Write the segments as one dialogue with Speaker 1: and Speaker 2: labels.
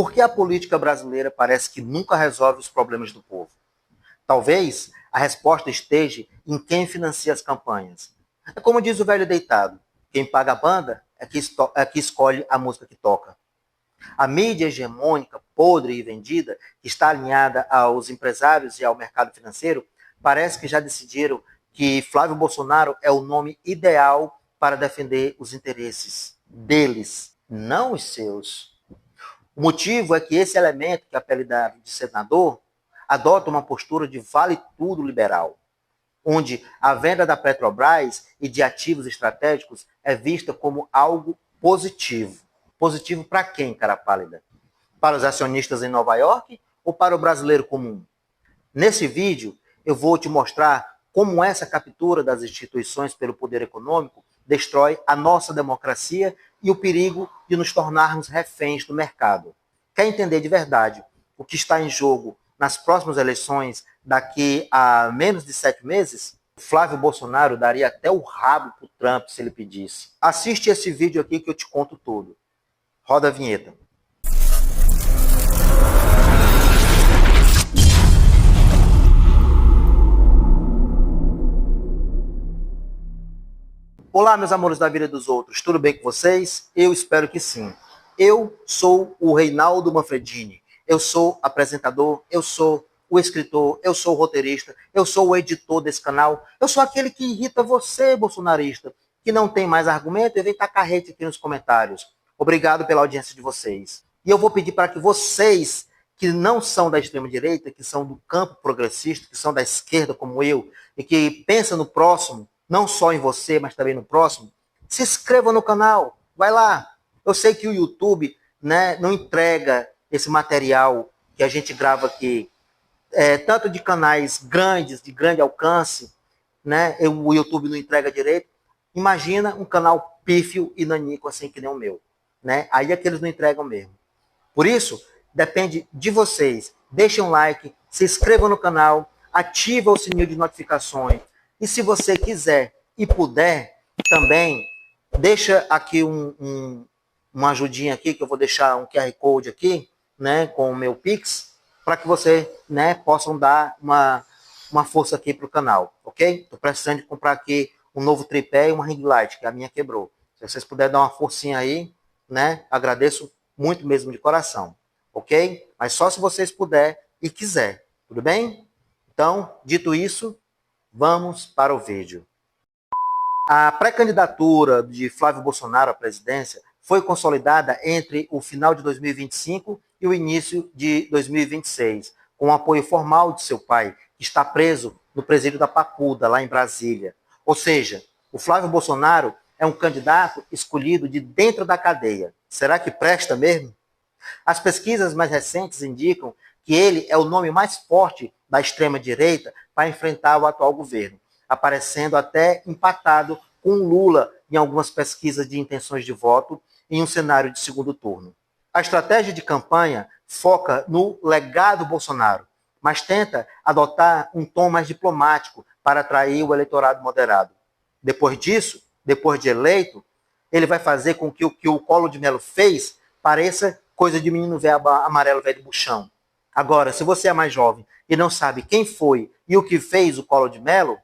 Speaker 1: Por que a política brasileira parece que nunca resolve os problemas do povo? Talvez a resposta esteja em quem financia as campanhas. É como diz o velho deitado: quem paga a banda é que escolhe a música que toca. A mídia hegemônica, podre e vendida, que está alinhada aos empresários e ao mercado financeiro, parece que já decidiram que Flávio Bolsonaro é o nome ideal para defender os interesses deles, não os seus. O motivo é que esse elemento, que é apelidado de senador, adota uma postura de vale-tudo liberal, onde a venda da Petrobras e de ativos estratégicos é vista como algo positivo. Positivo para quem, cara pálida? Para os acionistas em Nova York ou para o brasileiro comum? Nesse vídeo, eu vou te mostrar como essa captura das instituições pelo poder econômico destrói a nossa democracia e o perigo de nos tornarmos reféns do mercado. Quer entender de verdade o que está em jogo nas próximas eleições daqui a menos de 7 meses? Flávio Bolsonaro daria até o rabo para o Trump se ele pedisse. Assiste esse vídeo aqui que eu te conto tudo. Roda a vinheta. Olá, meus amores da vida dos outros, tudo bem com vocês? Eu espero que sim. Eu sou o Reinaldo Manfredini, eu sou apresentador, eu sou o escritor, eu sou o roteirista, eu sou o editor desse canal, eu sou aquele que irrita você, bolsonarista, que não tem mais argumento e vem tacar hate aqui nos comentários. Obrigado pela audiência de vocês. E eu vou pedir para que vocês, que não são da extrema-direita, que são do campo progressista, que são da esquerda como eu, e que pensam no próximo, não só em você, mas também no próximo, se inscreva no canal, vai lá. Eu sei que o YouTube, né, não entrega esse material que a gente grava aqui, tanto de canais grandes, de grande alcance, né, o YouTube não entrega direito. Imagina um canal pífio e nanico assim que nem o meu. Né? Aí é que eles não entregam mesmo. Por isso, depende de vocês. Deixem um like, se inscrevam no canal, ativa o sininho de notificações. E se você quiser e puder, também deixa aqui uma ajudinha aqui, que eu vou deixar um QR Code aqui, né, com o meu Pix, para que você, né, possam dar uma força aqui para o canal, ok? Estou precisando de comprar aqui um novo tripé e uma ring light, que a minha quebrou. Se vocês puderem dar uma forcinha aí, né, agradeço muito mesmo de coração, ok? Mas só se vocês puderem e quiser, tudo bem? Então, dito isso, vamos para o vídeo. A pré-candidatura de Flávio Bolsonaro à presidência foi consolidada entre o final de 2025 e o início de 2026, com o apoio formal de seu pai, que está preso no presídio da Papuda, lá em Brasília. Ou seja, o Flávio Bolsonaro é um candidato escolhido de dentro da cadeia. Será que presta mesmo? As pesquisas mais recentes indicam que ele é o nome mais forte da extrema-direita para enfrentar o atual governo, aparecendo até empatado com Lula em algumas pesquisas de intenções de voto em um cenário de segundo turno. A estratégia de campanha foca no legado Bolsonaro, mas tenta adotar um tom mais diplomático para atrair o eleitorado moderado. Depois disso, depois de eleito, ele vai fazer com que o que o Collor de Mello fez pareça coisa de menino velho amarelo velho de buchão. Agora, se você é mais jovem e não sabe quem foi e o que fez o Collor de Mello,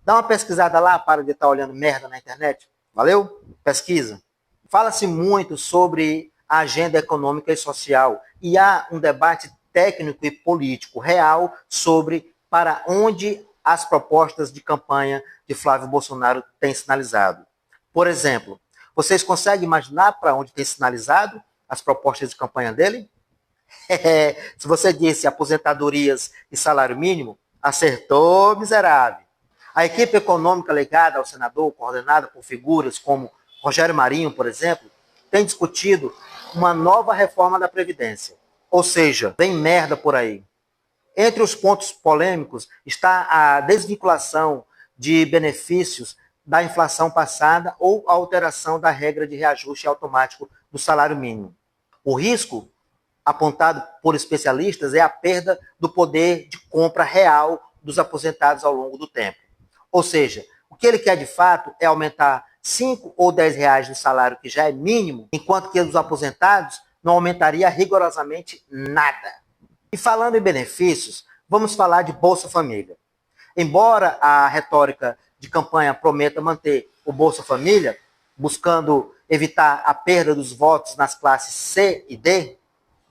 Speaker 1: dá uma pesquisada lá, para de estar olhando merda na internet. Valeu? Pesquisa. Fala-se muito sobre a agenda econômica e social e há um debate técnico e político real sobre para onde as propostas de campanha de Flávio Bolsonaro têm sinalizado. Por exemplo, vocês conseguem imaginar para onde tem sinalizado as propostas de campanha dele? Se você disse aposentadorias e salário mínimo, acertou, miserável. A equipe econômica ligada ao senador, coordenada por figuras como Rogério Marinho, por exemplo, tem discutido uma nova reforma da Previdência. Ou seja, vem merda por aí. Entre os pontos polêmicos está a desvinculação de benefícios da inflação passada ou a alteração da regra de reajuste automático do salário mínimo. O risco apontado por especialistas é a perda do poder de compra real dos aposentados ao longo do tempo. Ou seja, o que ele quer de fato é aumentar 5 ou 10 reais no salário que já é mínimo, enquanto que os aposentados não aumentaria rigorosamente nada. E falando em benefícios, vamos falar de Bolsa Família. Embora a retórica de campanha prometa manter o Bolsa Família, buscando evitar a perda dos votos nas classes C e D,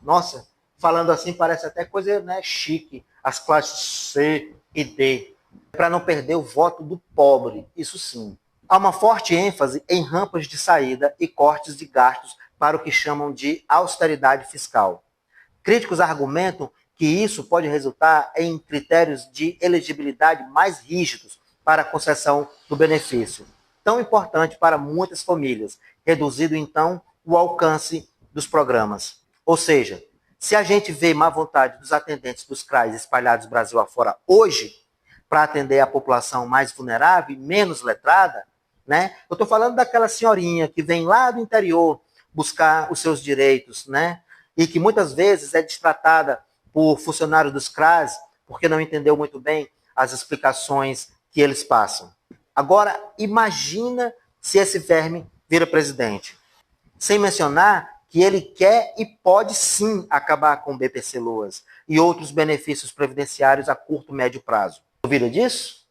Speaker 1: nossa, falando assim parece até coisa, né, chique, as classes C e D, para não perder o voto do pobre, isso sim. Há uma forte ênfase em rampas de saída e cortes de gastos para o que chamam de austeridade fiscal. Críticos argumentam que isso pode resultar em critérios de elegibilidade mais rígidos para a concessão do benefício, tão importante para muitas famílias, reduzindo então o alcance dos programas. Ou seja, se a gente vê má vontade dos atendentes dos CRAs espalhados Brasil afora hoje, para atender a população mais vulnerável e menos letrada, né? Eu estou falando daquela senhorinha que vem lá do interior buscar os seus direitos, né? E que muitas vezes é destratada por funcionários dos CRAS porque não entendeu muito bem as explicações que eles passam. Agora, imagina se esse verme vira presidente. Sem mencionar que ele quer e pode sim acabar com o BPC Loas e outros benefícios previdenciários a curto e médio prazo. Duvida disso?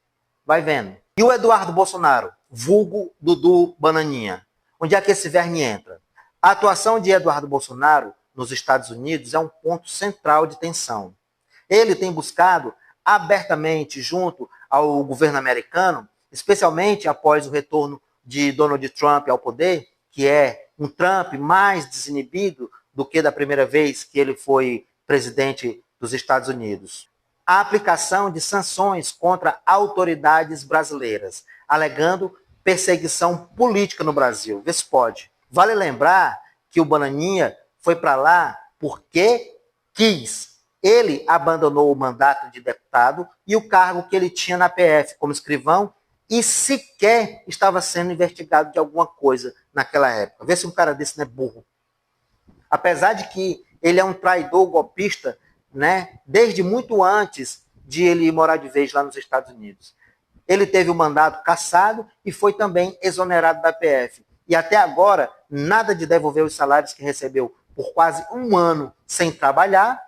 Speaker 1: Vai vendo. E o Eduardo Bolsonaro, vulgo Dudu Bananinha? Onde é que esse verme entra? A atuação de Eduardo Bolsonaro nos Estados Unidos é um ponto central de tensão. Ele tem buscado abertamente junto ao governo americano, especialmente após o retorno de Donald Trump ao poder, que é um Trump mais desinibido do que da primeira vez que ele foi presidente dos Estados Unidos. A aplicação de sanções contra autoridades brasileiras, alegando perseguição política no Brasil. Vê se pode. Vale lembrar que o Bananinha foi para lá porque quis. Ele abandonou o mandato de deputado e o cargo que ele tinha na PF como escrivão e sequer estava sendo investigado de alguma coisa naquela época. Vê se um cara desse não é burro. Apesar de que ele é um traidor golpista, né, desde muito antes de ele morar de vez lá nos Estados Unidos. Ele teve o mandato cassado e foi também exonerado da PF. E até agora, nada de devolver os salários que recebeu por quase um ano sem trabalhar,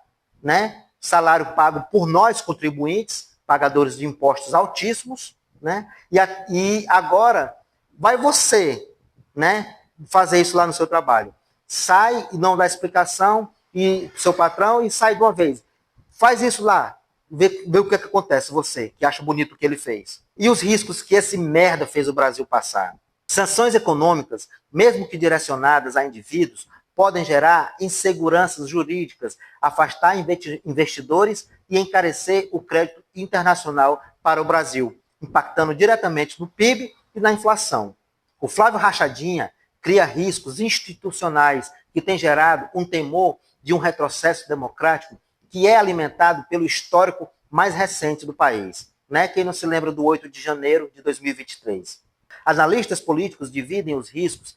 Speaker 1: né? Salário pago por nós, contribuintes, pagadores de impostos altíssimos, né? E agora vai você, né, fazer isso lá no seu trabalho. Sai e não dá explicação e seu patrão e sai de uma vez. Faz isso lá, vê o que acontece, você, que acha bonito o que ele fez. E os riscos que esse merda fez o Brasil passar. Sanções econômicas, mesmo que direcionadas a indivíduos, podem gerar inseguranças jurídicas, afastar investidores e encarecer o crédito internacional para o Brasil, impactando diretamente no PIB e na inflação. O Flávio Rachadinha cria riscos institucionais que têm gerado um temor de um retrocesso democrático que é alimentado pelo histórico mais recente do país. Né? Quem não se lembra do 8 de janeiro de 2023? Analistas políticos dividem os riscos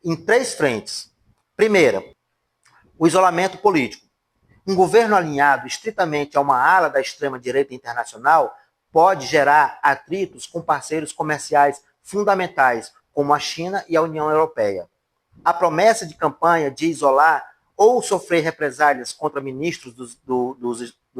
Speaker 1: em 3 frentes. Primeira, o isolamento político. Um governo alinhado estritamente a uma ala da extrema-direita internacional pode gerar atritos com parceiros comerciais fundamentais, como a China e a União Europeia. A promessa de campanha de isolar ou sofrer represálias contra ministros do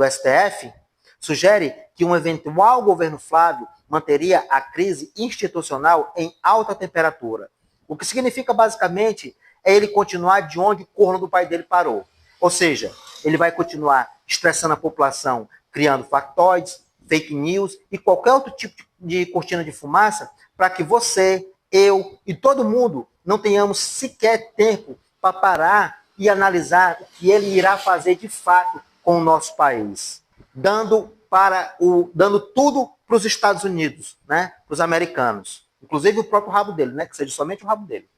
Speaker 1: STF sugere que um eventual governo Flávio manteria a crise institucional em alta temperatura. O que significa, basicamente, é ele continuar de onde o corno do pai dele parou. Ou seja, ele vai continuar estressando a população, criando factoides, fake news e qualquer outro tipo de cortina de fumaça para que você, eu e todo mundo não tenhamos sequer tempo para parar e analisar o que ele irá fazer de fato com o nosso país. Dando tudo para os Estados Unidos, né? Para os americanos. Inclusive o próprio rabo dele, né? Que seja somente o rabo dele.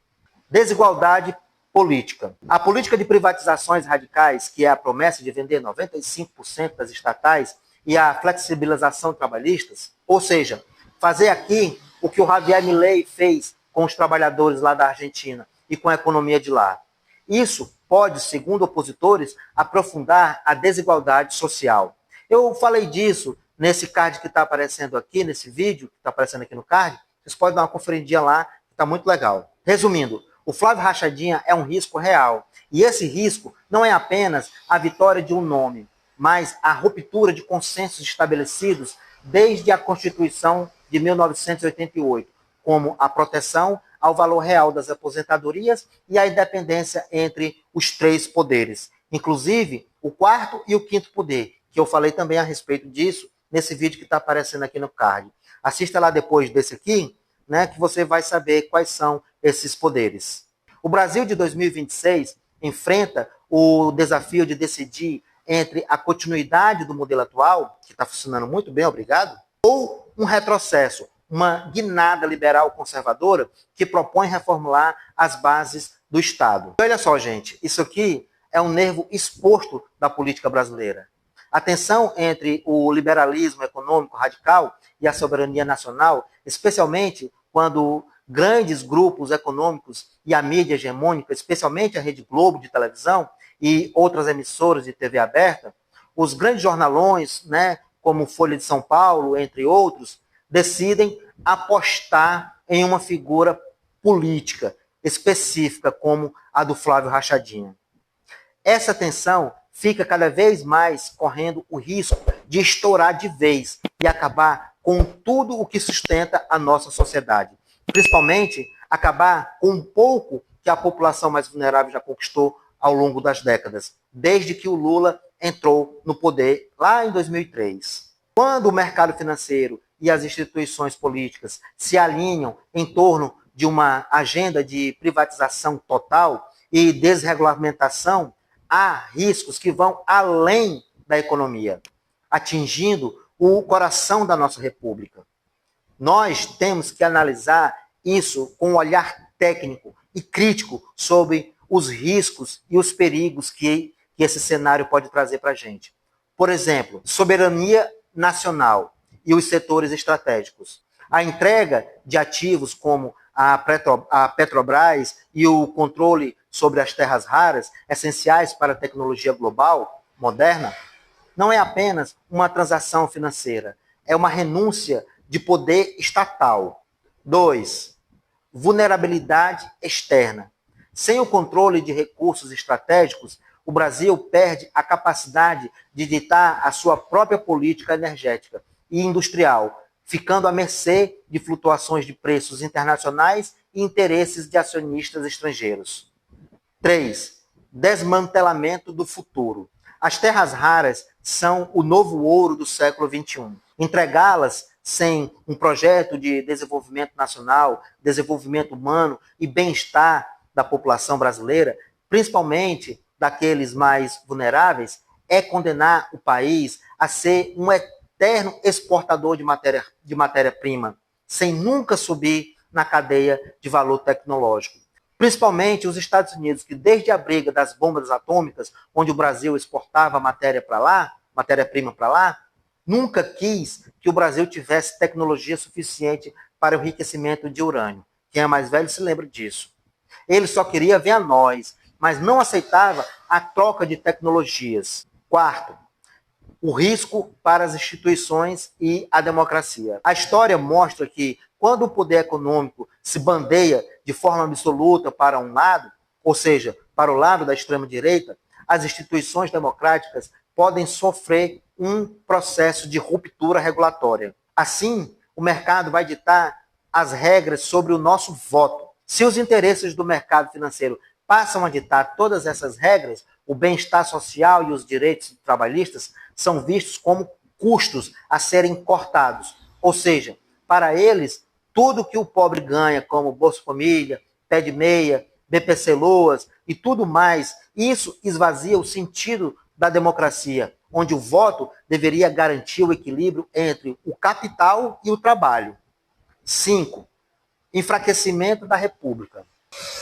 Speaker 1: Desigualdade política. A política de privatizações radicais, que é a promessa de vender 95% das estatais e a flexibilização trabalhistas, ou seja, fazer aqui o que o Javier Milei fez com os trabalhadores lá da Argentina e com a economia de lá. Isso pode, segundo opositores, aprofundar a desigualdade social. Eu falei disso nesse card que está aparecendo aqui, nesse vídeo que está aparecendo aqui no card. Vocês podem dar uma conferidinha lá, que está muito legal. Resumindo, O Flávio Rachadinha é um risco real. E esse risco não é apenas a vitória de um nome, mas a ruptura de consensos estabelecidos desde a Constituição de 1988, como a proteção ao valor real das aposentadorias e a independência entre os três poderes, inclusive o quarto e o quinto poder, que eu falei também a respeito disso nesse vídeo que está aparecendo aqui no card. Assista lá depois desse aqui, né, que você vai saber quais são esses poderes. O Brasil de 2026 enfrenta o desafio de decidir entre a continuidade do modelo atual, que está funcionando muito bem, obrigado, ou um retrocesso, uma guinada liberal conservadora que propõe reformular as bases do Estado. Olha só, gente, isso aqui é um nervo exposto da política brasileira. A tensão entre o liberalismo econômico radical e a soberania nacional, especialmente quando grandes grupos econômicos e a mídia hegemônica, especialmente a Rede Globo de televisão e outras emissoras de TV aberta, os grandes jornalões, né, como Folha de São Paulo, entre outros, decidem apostar em uma figura política específica como a do Flávio Rachadinha. Essa tensão fica cada vez mais correndo o risco de estourar de vez e acabar com tudo o que sustenta a nossa sociedade. Principalmente, acabar com um pouco que a população mais vulnerável já conquistou ao longo das décadas, desde que o Lula entrou no poder lá em 2003. Quando o mercado financeiro e as instituições políticas se alinham em torno de uma agenda de privatização total e desregulamentação, há riscos que vão além da economia, atingindo o coração da nossa república. Nós temos que analisar isso com um olhar técnico e crítico sobre os riscos e os perigos que esse cenário pode trazer para a gente. Por exemplo, soberania nacional e os setores estratégicos. A entrega de ativos como a Petrobras e o controle sobre as terras raras, essenciais para a tecnologia global moderna, não é apenas uma transação financeira, é uma renúncia de poder estatal. 2. Vulnerabilidade externa. Sem o controle de recursos estratégicos, o Brasil perde a capacidade de ditar a sua própria política energética e industrial, ficando à mercê de flutuações de preços internacionais e interesses de acionistas estrangeiros. 3. Desmantelamento do futuro. As terras raras são o novo ouro do século XXI. Entregá-las sem um projeto de desenvolvimento nacional, desenvolvimento humano e bem-estar da população brasileira, principalmente daqueles mais vulneráveis, é condenar o país a ser um eterno exportador de matéria-prima, sem nunca subir na cadeia de valor tecnológico. Principalmente os Estados Unidos, que desde a briga das bombas atômicas, onde o Brasil exportava matéria-prima para lá, nunca quis que o Brasil tivesse tecnologia suficiente para o enriquecimento de urânio. Quem é mais velho se lembra disso. Ele só queria ver a nós, mas não aceitava a troca de tecnologias. 4. O risco para as instituições e a democracia. A história mostra que, quando o poder econômico se bandeia de forma absoluta para um lado, ou seja, para o lado da extrema-direita, as instituições democráticas podem sofrer um processo de ruptura regulatória. Assim, o mercado vai ditar as regras sobre o nosso voto. Se os interesses do mercado financeiro passam a ditar todas essas regras, o bem-estar social e os direitos trabalhistas são vistos como custos a serem cortados. Ou seja, para eles, tudo que o pobre ganha, como Bolsa Família, Pé de Meia, BPC Loas e tudo mais, isso esvazia o sentido da democracia, onde o voto deveria garantir o equilíbrio entre o capital e o trabalho. 5. Enfraquecimento da República.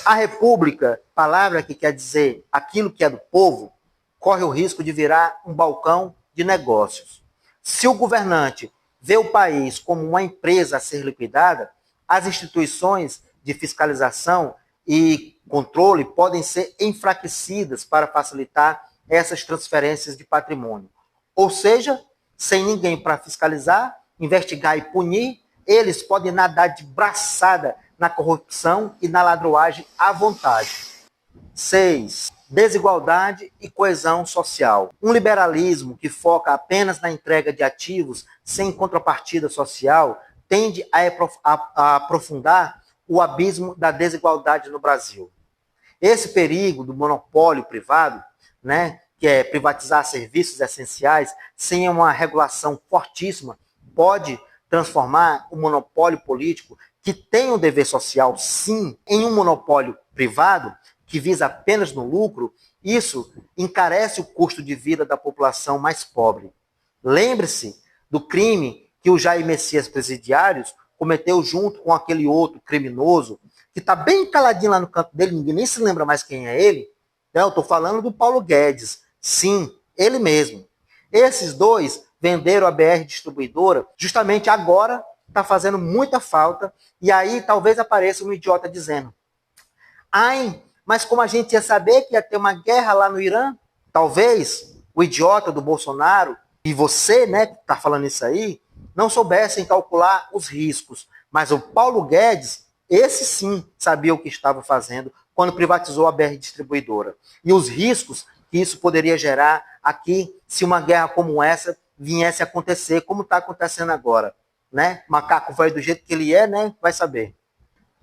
Speaker 1: A República, palavra que quer dizer aquilo que é do povo, corre o risco de virar um balcão de negócios. Se o governante vê o país como uma empresa a ser liquidada, as instituições de fiscalização e controle podem ser enfraquecidas para facilitar essas transferências de patrimônio. Ou seja, sem ninguém para fiscalizar, investigar e punir, eles podem nadar de braçada na corrupção e na ladroagem à vontade. 6. Desigualdade e coesão social. Um liberalismo que foca apenas na entrega de ativos sem contrapartida social tende a aprofundar o abismo da desigualdade no Brasil. Esse perigo do monopólio privado, né, que é privatizar serviços essenciais sem uma regulação fortíssima, pode transformar o monopólio político, que tem um dever social, sim, em um monopólio privado, que visa apenas no lucro. Isso encarece o custo de vida da população mais pobre. Lembre-se do crime que o Jair Messias Presidiários cometeu junto com aquele outro criminoso, que está bem caladinho lá no canto dele, ninguém nem se lembra mais quem é ele. Eu estou falando do Paulo Guedes. Sim, ele mesmo. Esses dois venderam a BR Distribuidora justamente agora, está fazendo muita falta, e aí talvez apareça um idiota dizendo: ai, mas como a gente ia saber que ia ter uma guerra lá no Irã? Talvez o idiota do Bolsonaro e você, né, que está falando isso aí, não soubessem calcular os riscos. Mas o Paulo Guedes, esse sim, sabia o que estava fazendo quando privatizou a BR Distribuidora. E os riscos que isso poderia gerar aqui, se uma guerra como essa viesse a acontecer, como está acontecendo agora. Né? Macaco velho do jeito que ele é, né, vai saber.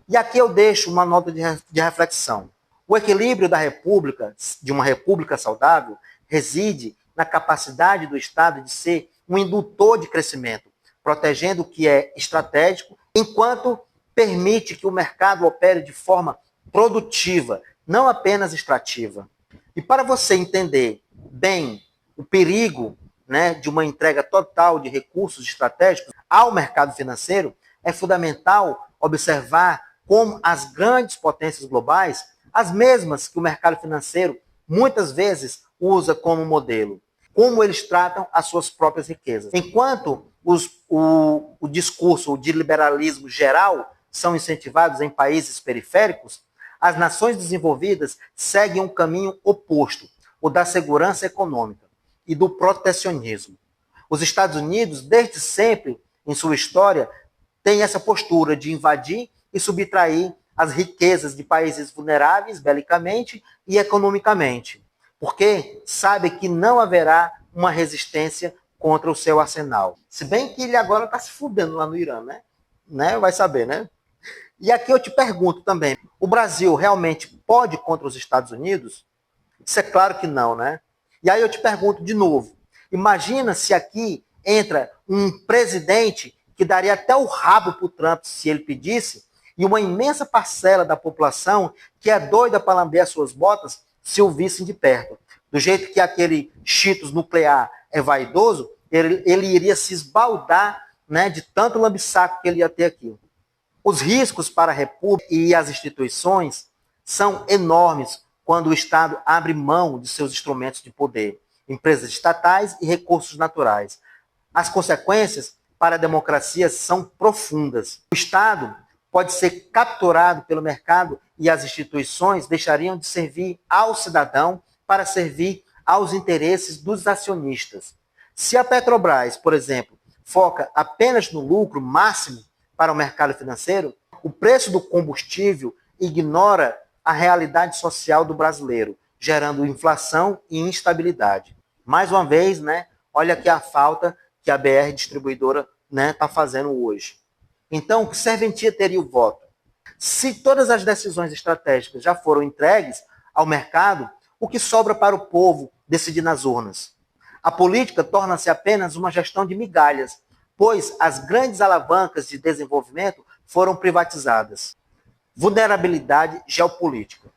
Speaker 1: E aqui eu deixo uma nota de reflexão. O equilíbrio da república, de uma república saudável, reside na capacidade do Estado de ser um indutor de crescimento, protegendo o que é estratégico, enquanto permite que o mercado opere de forma produtiva, não apenas extrativa. E para você entender bem o perigo, né, de uma entrega total de recursos estratégicos ao mercado financeiro, é fundamental observar como as grandes potências globais, as mesmas que o mercado financeiro muitas vezes usa como modelo, como eles tratam as suas próprias riquezas. Enquanto o discurso de liberalismo geral são incentivados em países periféricos, as nações desenvolvidas seguem um caminho oposto, o da segurança econômica e do protecionismo. Os Estados Unidos, desde sempre, em sua história, têm essa postura de invadir e subtrair as riquezas de países vulneráveis belicamente e economicamente, porque sabe que não haverá uma resistência contra o seu arsenal. Se bem que ele agora está se fudendo lá no Irã, né? Vai saber, né? E aqui eu te pergunto também, o Brasil realmente pode contra os Estados Unidos? Isso é claro que não, né? E aí eu te pergunto de novo, imagina se aqui entra um presidente que daria até o rabo para o Trump se ele pedisse, e uma imensa parcela da população que é doida para lamber as suas botas se o vissem de perto. Do jeito que aquele Cheetos nuclear é vaidoso, ele iria se esbaldar, né, de tanto lambisaco que ele ia ter aqui. Os riscos para a República e as instituições são enormes quando o Estado abre mão de seus instrumentos de poder, empresas estatais e recursos naturais. As consequências para a democracia são profundas. O Estado pode ser capturado pelo mercado e as instituições deixariam de servir ao cidadão para servir aos interesses dos acionistas. Se a Petrobras, por exemplo, foca apenas no lucro máximo para o mercado financeiro, o preço do combustível ignora a realidade social do brasileiro, gerando inflação e instabilidade. Mais uma vez, né, olha aqui a falta que a BR Distribuidora está fazendo hoje. Então, que serventia teria o voto? Se todas as decisões estratégicas já foram entregues ao mercado, o que sobra para o povo decidir nas urnas? A política torna-se apenas uma gestão de migalhas, pois as grandes alavancas de desenvolvimento foram privatizadas. Vulnerabilidade geopolítica.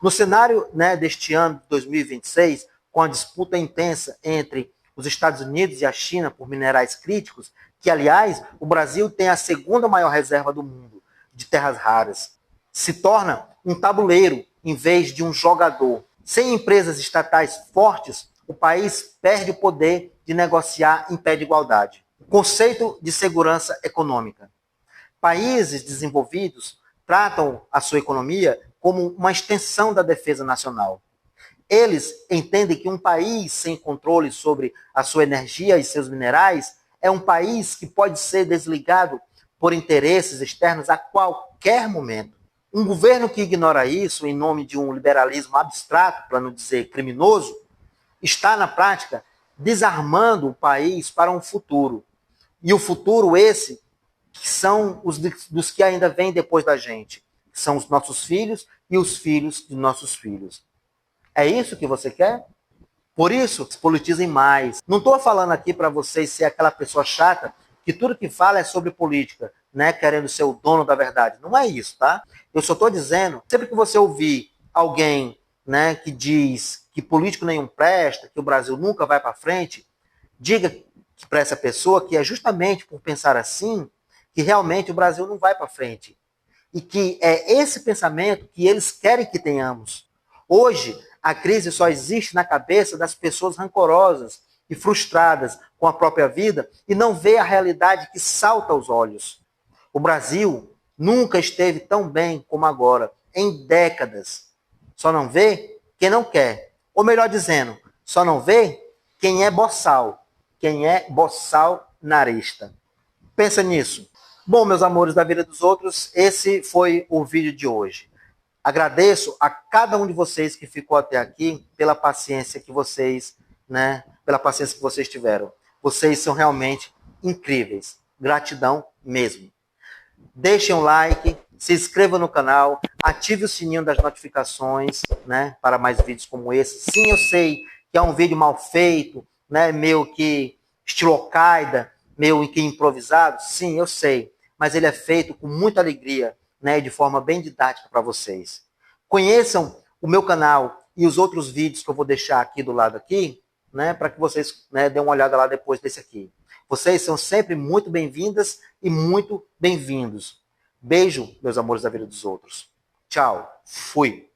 Speaker 1: No cenário, né, deste ano de 2026, com a disputa intensa entre os Estados Unidos e a China por minerais críticos, que, aliás, o Brasil tem a segunda maior reserva do mundo de terras raras, se torna um tabuleiro em vez de um jogador. Sem empresas estatais fortes, o país perde o poder de negociar em pé de igualdade. Conceito de segurança econômica. Países desenvolvidos tratam a sua economia como uma extensão da defesa nacional. Eles entendem que um país sem controle sobre a sua energia e seus minerais é um país que pode ser desligado por interesses externos a qualquer momento. Um governo que ignora isso em nome de um liberalismo abstrato, para não dizer criminoso, está, na prática, desarmando o país para um futuro. E o futuro esse, que são os dos que ainda vêm depois da gente. São os nossos filhos e os filhos de nossos filhos. É isso que você quer? Por isso, politizem mais. Não estou falando aqui para vocês ser aquela pessoa chata que tudo que fala é sobre política, né, querendo ser o dono da verdade. Não é isso, tá? Eu só estou dizendo, sempre que você ouvir alguém, né, que diz que político nenhum presta, que o Brasil nunca vai para frente, diga para essa pessoa que é justamente por pensar assim que realmente o Brasil não vai para frente. E que é esse pensamento que eles querem que tenhamos. Hoje, a crise só existe na cabeça das pessoas rancorosas e frustradas com a própria vida e não vê a realidade que salta aos olhos. O Brasil nunca esteve tão bem como agora, em décadas. Só não vê quem não quer. Ou melhor dizendo, só não vê quem é boçal. Quem é bolsonarista. Pensa nisso. Bom, meus amores da vida dos outros, esse foi o vídeo de hoje. Agradeço a cada um de vocês que ficou até aqui pela paciência que vocês, né, pela paciência que vocês tiveram. Vocês são realmente incríveis. Gratidão mesmo. Deixem um like, se inscreva no canal, ative o sininho das notificações, né, para mais vídeos como esse. Sim, eu sei que é um vídeo mal feito, né, meio que estilo Al-Qaeda, meio que improvisado. Sim, eu sei, mas ele é feito com muita alegria, né, de forma bem didática para vocês. Conheçam o meu canal e os outros vídeos que eu vou deixar aqui do lado aqui, né, para que vocês, né, dêem uma olhada lá depois desse aqui. Vocês são sempre muito bem-vindas e muito bem-vindos. Beijo, meus amores da vida dos outros. Tchau. Fui.